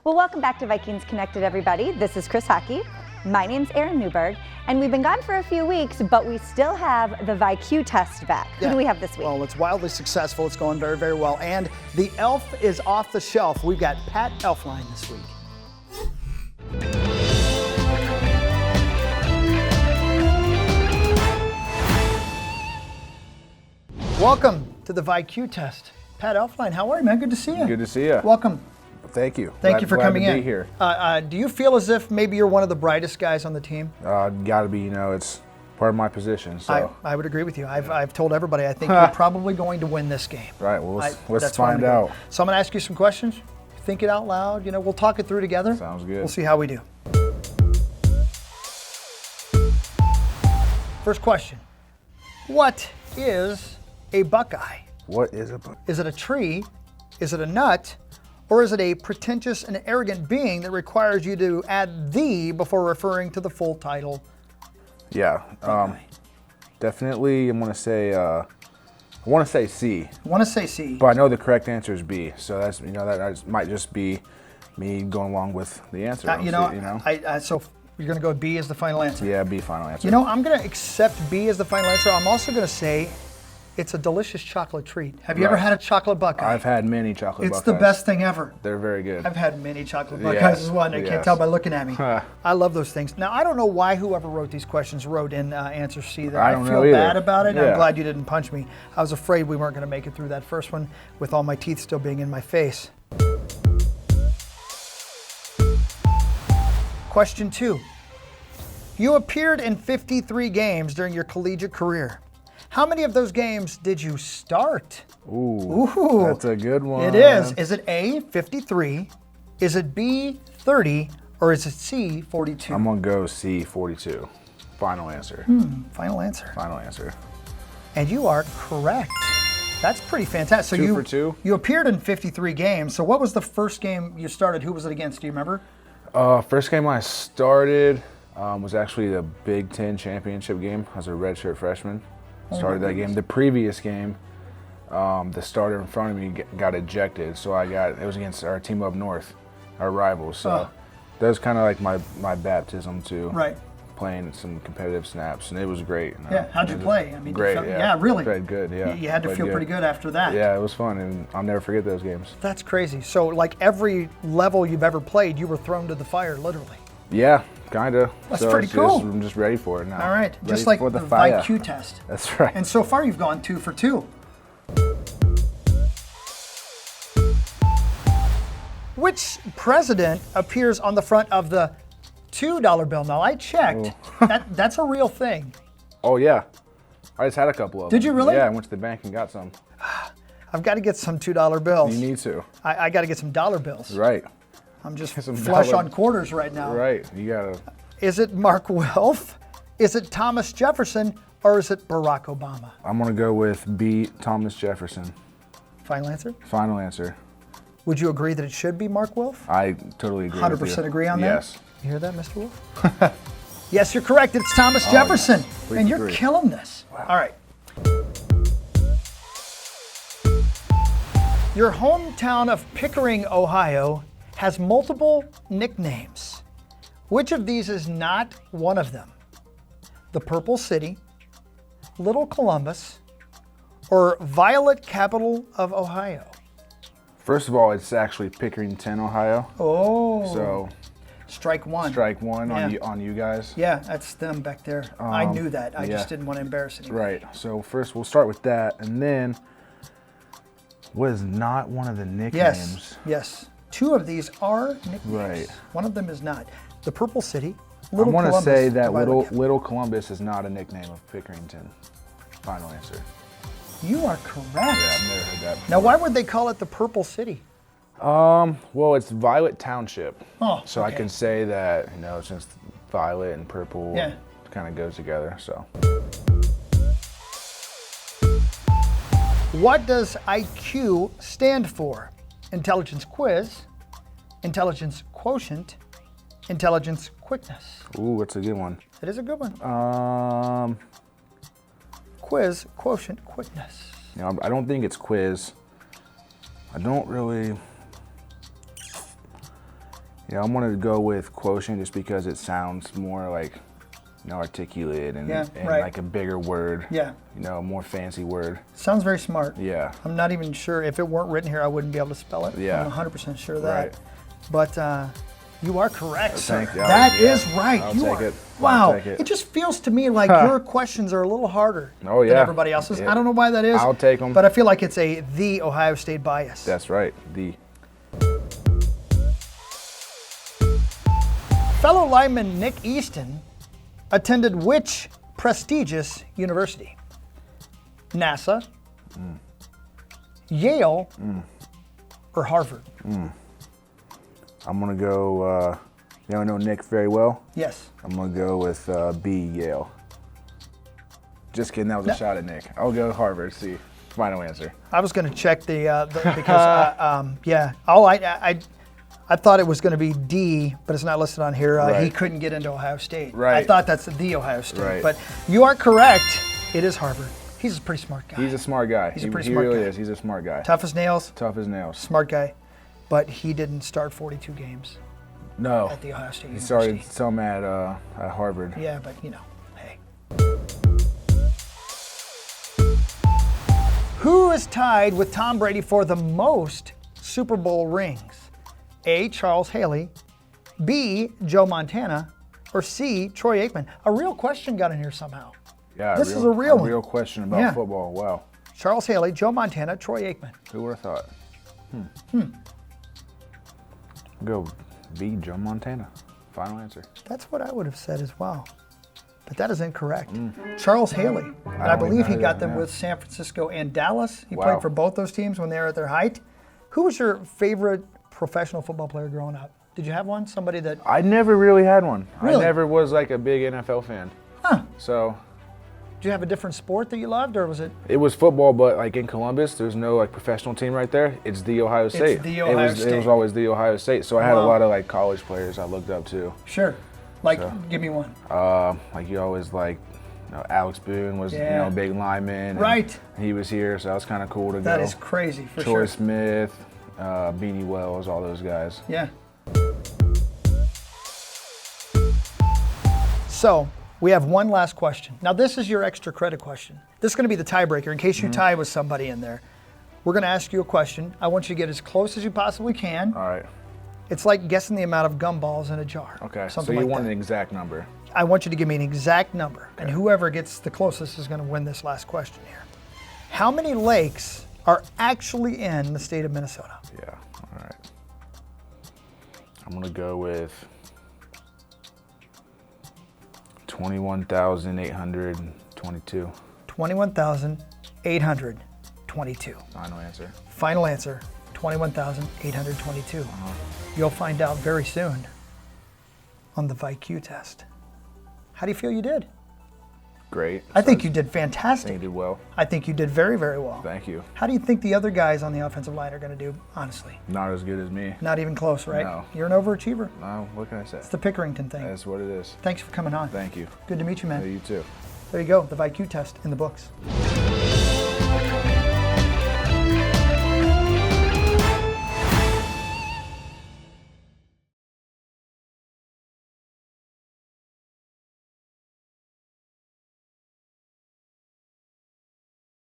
Well, welcome back to Vikings Connected, everybody. This is Chris Hawkey. My name's Erin Newberg, and we've been gone for a few weeks, but we still have the vI.Q test back. Who do we have this week? Well, it's wildly successful. It's going very, very well. And the elf is off the shelf. We've got Pat Elflein this week. Welcome to the vI.Q test. Pat Elflein, how are you, man? Good to see you. Good to see you. Welcome. Thank you. Thank you for coming in. Be here. Do you feel as if maybe you're one of the brightest guys on the team? Got to be. It's part of my position. So I would agree with you. I've told everybody I think you're probably going to win this game. Right. Well, let's find out. So I'm going to ask you some questions. Think it out loud. We'll talk it through together. Sounds good. We'll see how we do. First question. What is a Buckeye? What is a Buckeye? Is it a tree? Is it a nut? Or is it a pretentious and arrogant being that requires you to add "the" before referring to the full title? Yeah, definitely. I want to say C. Want to say C. But I know the correct answer is B. So that's that might just be me going along with the answer. So you're going to go with B as the final answer. Yeah, B final answer. I'm going to accept B as the final answer. I'm also going to say it's a delicious chocolate treat. Have you ever had a chocolate Buckeye? I've had many chocolate Buckeyes. It's the best thing ever. They're very good. I've had many chocolate Buckeyes as well. I can't tell by looking at me. I love those things. Now, I don't know why whoever wrote these questions wrote in answer C there. I feel bad about it. Yeah. I'm glad you didn't punch me. I was afraid we weren't going to make it through that first one with all my teeth still being in my face. Question 2. You appeared in 53 games during your collegiate career. How many of those games did you start? Ooh, that's a good one. It is. Is it A, 53? Is it B, 30? Or is it C, 42? I'm going to go C, 42. Final answer. Final answer. Final answer. And you are correct. That's pretty fantastic. So 2 for 2? You appeared in 53 games. So what was the first game you started? Who was it against? Do you remember? First game I started was actually the Big Ten championship game. I was a redshirt freshman. Started that game. The previous game, the starter in front of me got ejected, so it was against our team up north, our rivals. So that was kind of like my baptism to playing some competitive snaps, and it was great. Yeah, how'd you play? I mean, great. Yeah, really. Played good. Yeah, you had to feel pretty good after that. Yeah, it was fun, and I'll never forget those games. That's crazy. So, like every level you've ever played, you were thrown to the fire, literally. Yeah, kind of. That's pretty cool. I'm just ready for it now. All right, ready just like for the fire. vI.Q test. That's right. And so far you've gone 2 for 2. Which president appears on the front of the $2 bill? Now I checked. That's a real thing. Oh yeah, I just had a couple of them. Did you really? Yeah, I went to the bank and got some. I've got to get some $2 bills. You need to. I got to get some dollar bills. Right. I'm just flush on quarters right now. Right, you gotta. Is it Mark Wilf? Is it Thomas Jefferson? Or is it Barack Obama? I'm gonna go with B, Thomas Jefferson. Final answer? Final answer. Would you agree that it should be Mark Wilf? I totally agree 100% with you. Agree on that? Yes. You hear that, Mr. Wolf? Yes, you're correct. It's Thomas Jefferson. Yeah. And you're killing this. Wow. All right. Your hometown of Pickering, Ohio, has multiple nicknames. Which of these is not one of them? The Purple City, Little Columbus, or Violet Capital of Ohio? First of all, it's actually Pickerington, Ohio. Oh. So strike one. Strike one on you guys. Yeah, that's them back there. I knew that. I just didn't want to embarrass anybody. Right. So first we'll start with that, and then what is not one of the nicknames? Yes. 2 of these are nicknames. Right. One of them is not. The Purple City, Little Columbus. I want to say that Little Columbus is not a nickname of Pickerington. Final answer. You are correct. Yeah, I've never heard that before. Now, why would they call it the Purple City? Well, it's Violet Township. Oh, so I can say that, since violet and purple kind of goes together, so. What does I.Q. stand for? Intelligence quiz, intelligence quotient, intelligence quickness. Ooh, that's a good one. It is a good one. Quiz, quotient, quickness. I don't think it's quiz. I don't really. Yeah, I'm gonna go with quotient just because it sounds more like, articulate and, right. like a bigger word. Yeah. A more fancy word. Sounds very smart. Yeah. I'm not even sure if it weren't written here, I wouldn't be able to spell it. Yeah. I'm 100% sure of that. Right. But you are correct, sir. Thank you. That is right. I'll You take are. it. Wow. I'll take it. It just feels to me like your questions are a little harder than everybody else's. Yeah. I don't know why that is. I'll take them. But I feel like it's the Ohio State bias. That's right. The. Fellow lineman Nick Easton attended which prestigious university? NASA, Yale, or Harvard? I'm gonna go. I know Nick very well. Yes. I'm gonna go with B, Yale. Just kidding. That was a shot at Nick. I'll go Harvard. See, final answer. I was going to check the because I thought it was going to be D, but it's not listed on here. Right. He couldn't get into Ohio State. Right. I thought that's the Ohio State. Right. But you are correct. It is Harvard. He's a pretty smart guy. He's a smart guy. He's a pretty he smart really guy. is. He's a smart guy. Tough as nails. Tough as nails. Smart guy. But he didn't start 42 games No. at the Ohio State He University. started some at Harvard. Yeah, but hey. Who is tied with Tom Brady for the most Super Bowl rings? A, Charles Haley, B, Joe Montana, or C, Troy Aikman? A real question got in here somehow. Yeah. This is a real one. A real question about football. Wow. Charles Haley, Joe Montana, Troy Aikman. Who would have thought? Go B, Joe Montana. Final answer. That's what I would have said as well. But that is incorrect. Charles Haley. And I don't believe even he know got that, them yeah. with San Francisco and Dallas. He Wow. played for both those teams when they were at their height. Who was your favorite professional football player growing up? Did you have one? Somebody that... I never really had one. Really? I never was like a big NFL fan. Huh. So Did you have a different sport that you loved, or was it... it was football, but like in Columbus, there's no like professional team right there. It's the Ohio State. the Ohio It was State. always the Ohio State. So I had a Wow. lot of like college players I looked up to. Sure. Like, give me one. Like you always like, Alex Boone was Yeah. a big lineman. and Right. He was here, so that was kind of cool to go. That is crazy, for Troy sure. Smith, Beanie Wells, all those guys. Yeah. So, we have one last question. Now, this is your extra credit question. This is going to be the tiebreaker in case you tie with somebody in there. We're going to ask you a question. I want you to get as close as you possibly can. All right. It's like guessing the amount of gumballs in a jar. Okay. Something so you like want that. an exact number. I want you to give me an exact number, and whoever gets the closest is going to win this last question here. How many lakes are actually in the state of Minnesota? Yeah. All right. I'm gonna go with 21,822. 21,822. Final answer. Final answer, 21,822. You'll find out very soon on the vI.Q test. How do you feel you did? Great. I think you did I think fantastic. you did well. I think you did very, very well. Thank you. How do you think the other guys on the offensive line are going to do, honestly? Not as good as me. Not even close, right? No. You're an overachiever. No, what can I say? It's the Pickerington thing. That's what it is. Thanks for coming on. Thank you. Good to meet you, man. You too. There you go, the vI.Q test in the books.